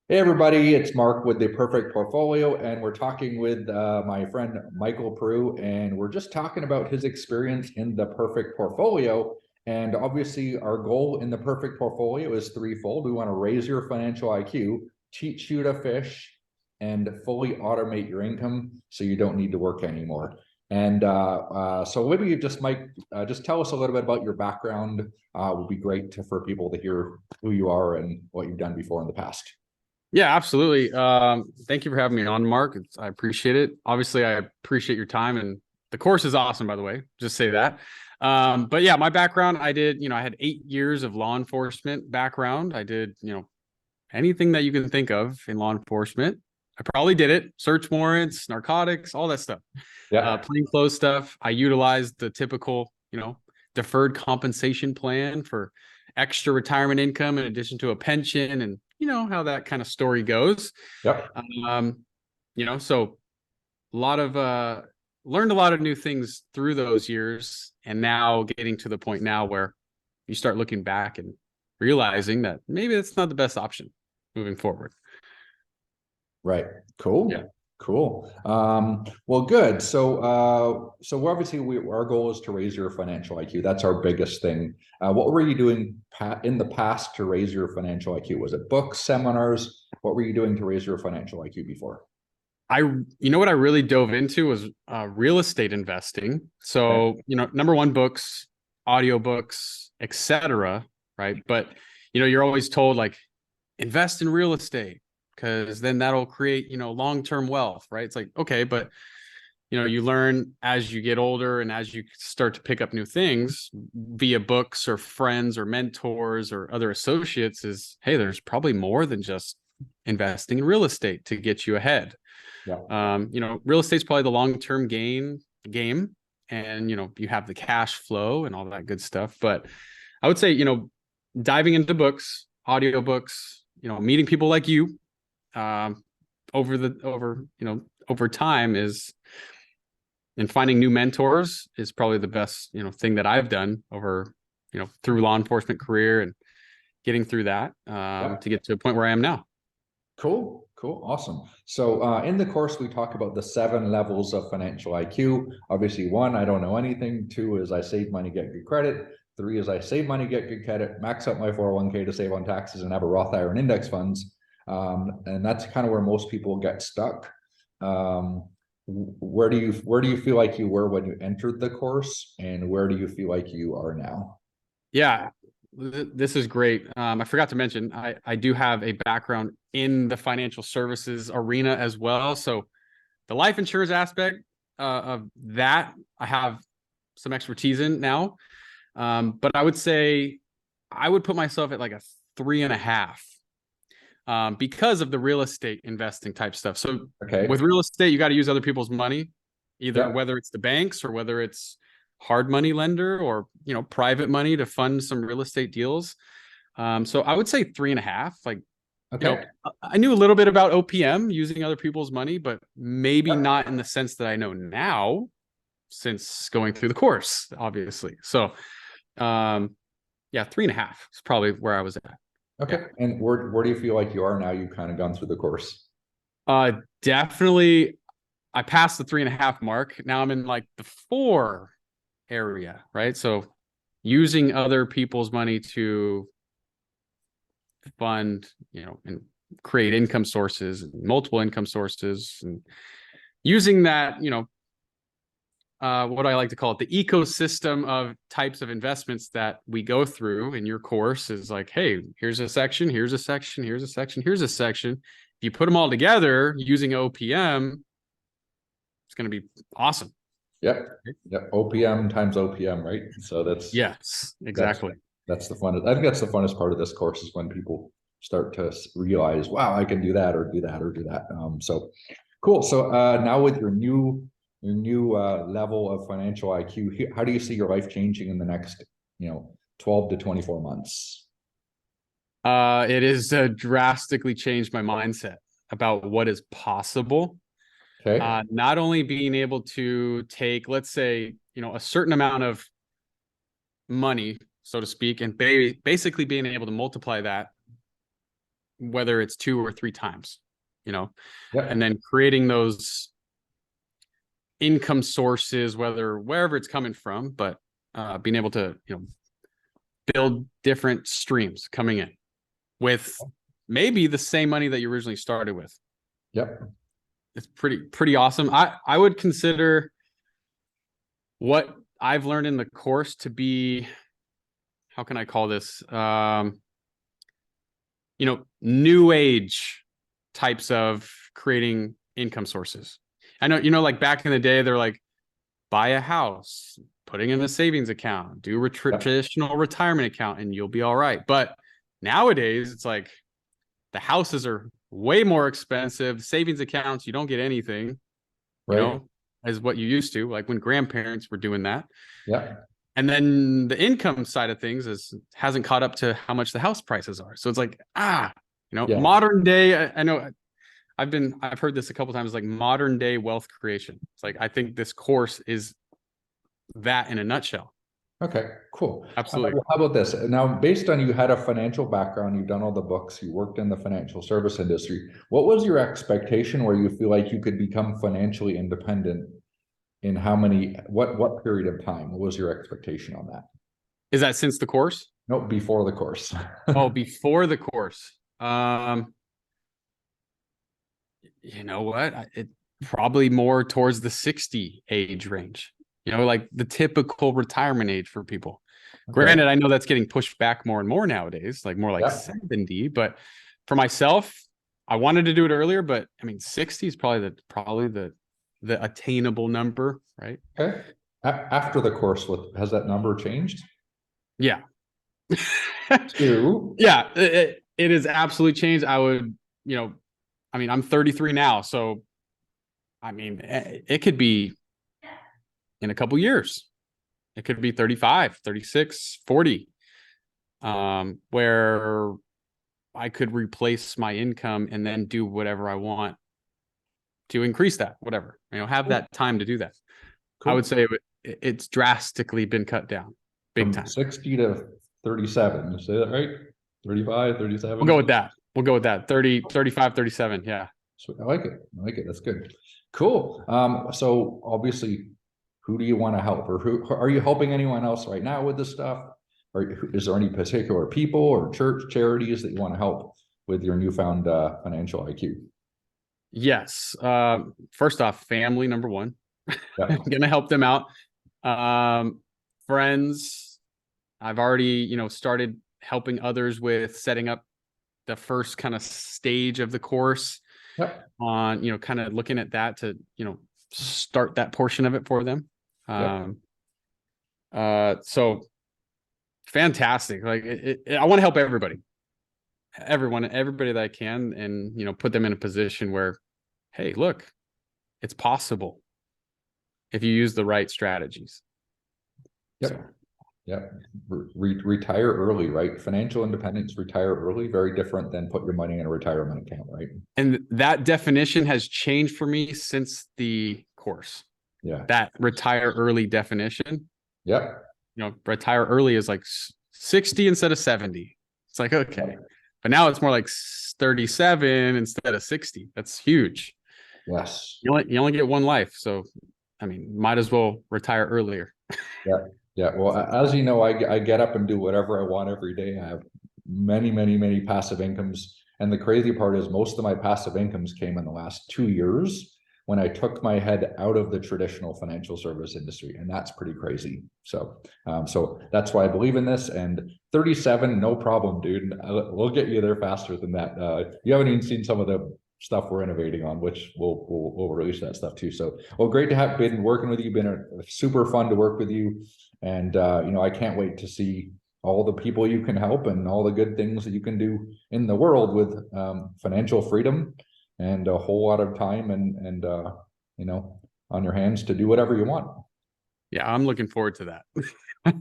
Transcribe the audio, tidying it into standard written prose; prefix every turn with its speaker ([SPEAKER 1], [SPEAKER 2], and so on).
[SPEAKER 1] Hey everybody, it's Mark with the Perfect Portfolio, and we're talking with my friend Michael Proulx, and we're just talking about his experience in the Perfect Portfolio. And obviously, our goal in the Perfect Portfolio is threefold. We want to raise your financial IQ, teach you to fish, and fully automate your income so you don't need to work anymore. And so maybe you just might just tell us a little bit about your background. Would be great for people to hear who you are and what you've done before in the past.
[SPEAKER 2] Yeah, absolutely. Thank you for having me on, Mark. I appreciate it. Obviously, I appreciate your time, and the course is awesome, by the way. Just say that. But yeah, my background, I had 8 years of law enforcement background. I did, anything that you can think of in law enforcement. I probably did it. Search warrants, narcotics, all that stuff.
[SPEAKER 1] Yeah.
[SPEAKER 2] Plainclothes stuff. I utilized the typical, deferred compensation plan for extra retirement income in addition to a pension, and you know how that kind of story goes.
[SPEAKER 1] Yep.
[SPEAKER 2] Um, so a lot of learned a lot of new things through those years, and now getting to the point now where you start looking back and realizing that maybe that's not the best option moving forward.
[SPEAKER 1] Right. Cool.
[SPEAKER 2] Yeah.
[SPEAKER 1] Cool. Well, good. So obviously our goal is to raise your financial IQ. That's our biggest thing. What were you doing in the past to raise your financial IQ? Was it books, seminars? What were you doing to raise your financial IQ before?
[SPEAKER 2] What I really dove into was real estate investing.
[SPEAKER 1] Okay.
[SPEAKER 2] So, number one, books, audiobooks, etc. Right. But, you're always told like invest in real estate because then that'll create, long-term wealth. Right. It's like, okay, but, you learn as you get older and as you start to pick up new things via books or friends or mentors or other associates is, hey, there's probably more than just investing in real estate to get you ahead.
[SPEAKER 1] Yeah.
[SPEAKER 2] Real estate's probably the long-term game, and you have the cash flow and all that good stuff. But I would say, diving into books, audiobooks, meeting people like you, over time is, and finding new mentors is probably the best, thing that I've done over, through law enforcement career and getting through that,
[SPEAKER 1] Yeah.
[SPEAKER 2] to get to a point where I am now.
[SPEAKER 1] Cool, cool, awesome. So in the course, we talk about the 7 levels of financial IQ. Obviously, 1, I don't know anything. 2 is I save money, get good credit. 3 is I save money, get good credit, max out my 401k to save on taxes, and have a Roth IRA and index funds. And that's kind of where most people get stuck. Where do you feel like you were when you entered the course, and where do you feel like you are now?
[SPEAKER 2] Yeah, this is great. I forgot to mention, I do have a background in the financial services arena as well. So the life insurance aspect of that, I have some expertise in now. But I would say I would put myself at like a 3.5, because of the real estate investing type stuff. So
[SPEAKER 1] Okay.
[SPEAKER 2] with real estate, you got to use other people's money, either
[SPEAKER 1] Yep.
[SPEAKER 2] whether it's the banks or whether it's hard money lender or private money to fund some real estate deals. So I would say 3.5. Like,
[SPEAKER 1] Okay.
[SPEAKER 2] I knew a little bit about OPM, using other people's money, but maybe
[SPEAKER 1] Yep.
[SPEAKER 2] not in the sense that I know now since going through the course, obviously. So yeah, 3.5 is probably where I was at. Yeah.
[SPEAKER 1] Okay. And where do you feel like you are now? You've kind of gone through the course.
[SPEAKER 2] Definitely I passed the 3.5 mark. Now I'm in like the 4 area, right? So using other people's money to fund, and create income sources, multiple income sources, and using that, what I like to call it, the ecosystem of types of investments that we go through in your course is like, hey, here's a section, here's a section, here's a section, here's a section. If you put them all together using OPM, it's going to be awesome.
[SPEAKER 1] Yep. Yep. OPM times OPM, right? So
[SPEAKER 2] Yes,
[SPEAKER 1] that's
[SPEAKER 2] exactly.
[SPEAKER 1] that's the fun. I think that's the funnest part of this course is when people start to realize, wow, I can do that or do that or do that. So cool. So now with your new level of financial IQ, how do you see your life changing in the next, 12 to 24 months?
[SPEAKER 2] It has drastically changed my mindset about what is possible.
[SPEAKER 1] Okay.
[SPEAKER 2] Not only being able to take, let's say, a certain amount of money, so to speak, and basically being able to multiply that whether it's 2 or 3 times, you know,
[SPEAKER 1] Yep.
[SPEAKER 2] and then creating those income sources, wherever it's coming from, but being able to, build different streams coming in with maybe the same money that you originally started with.
[SPEAKER 1] Yep.
[SPEAKER 2] It's pretty awesome. I would consider what I've learned in the course to be, how can I call this? New age types of creating income sources. I know, like back in the day, they're like, buy a house, putting in a savings account, do a traditional retirement account, and you'll be all right. But nowadays, it's like the houses are way more expensive. Savings accounts, you don't get anything,
[SPEAKER 1] Right.
[SPEAKER 2] as what you used to, like when grandparents were doing that.
[SPEAKER 1] Yeah.
[SPEAKER 2] And then the income side of things hasn't caught up to how much the house prices are. So it's like, modern day, I know I've heard this a couple times, like modern day wealth creation. It's like, I think this course is that in a nutshell.
[SPEAKER 1] Okay, cool.
[SPEAKER 2] Absolutely.
[SPEAKER 1] How about this? Now, based on you had a financial background, you've done all the books, you worked in the financial service industry. What was your expectation where you feel like you could become financially independent in what period of time? What was your expectation on that?
[SPEAKER 2] Is that since the course?
[SPEAKER 1] No, before the course.
[SPEAKER 2] Oh, before the course. You know what? It probably more towards the 60 age range, like the typical retirement age for people. Okay. Granted, I know that's getting pushed back more and more nowadays, like more like 70, but for myself, I wanted to do it earlier, but I mean, 60 is probably the attainable number, right?
[SPEAKER 1] Okay. After the course, has that number changed?
[SPEAKER 2] Yeah.
[SPEAKER 1] Two.
[SPEAKER 2] Yeah, it is absolutely changed. I would, I'm 33 now, so I mean, it could be in a couple years. It could be 35, 36, 40, where I could replace my income and then do whatever I want to increase that, whatever, have that time to do that. Cool. I would say it's drastically been cut down big time.
[SPEAKER 1] 60 to 37. You say that right? 35, 37.
[SPEAKER 2] We'll go with that. 30, 35, 37. Yeah.
[SPEAKER 1] I like it. That's good. Cool. So obviously, who do you want to help, or who are you helping anyone else right now with this stuff? Or is there any particular people or charities that you want to help with your newfound financial IQ?
[SPEAKER 2] Yes. First off, family, number one.
[SPEAKER 1] Yeah.
[SPEAKER 2] I'm going to help them out. Friends, I've already, started helping others with setting up the first kind of stage of the course. Yep. On, kind of looking at that to, start that portion of it for them. So fantastic. Like I want to help everybody that I can, and, put them in a position where, hey, look, it's possible if you use the right strategies.
[SPEAKER 1] Yep. So. Yeah. Retire early, right? Financial independence, retire early, very different than put your money in a retirement account, right?
[SPEAKER 2] And that definition has changed for me since the course.
[SPEAKER 1] Yeah.
[SPEAKER 2] That retire early definition.
[SPEAKER 1] Yep.
[SPEAKER 2] Retire early is like 60 instead of 70. It's like, okay. Yep. But now it's more like 37 instead of 60. That's huge.
[SPEAKER 1] Yes.
[SPEAKER 2] You only get one life. So, I mean, might as well retire earlier.
[SPEAKER 1] Yeah. Yeah. Well, as you know, I get up and do whatever I want every day. I have many, many, many passive incomes. And the crazy part is most of my passive incomes came in the last 2 years when I took my head out of the traditional financial service industry. And that's pretty crazy. So, so that's why I believe in this. And 37, no problem, dude. We'll get you there faster than that. You haven't even seen some of the stuff we're innovating on, which we'll release that stuff too. So, well, great to have been working with you. Been super fun to work with you. And, I can't wait to see all the people you can help and all the good things that you can do in the world with financial freedom and a whole lot of time and on your hands to do whatever you want.
[SPEAKER 2] Yeah, I'm looking forward to that.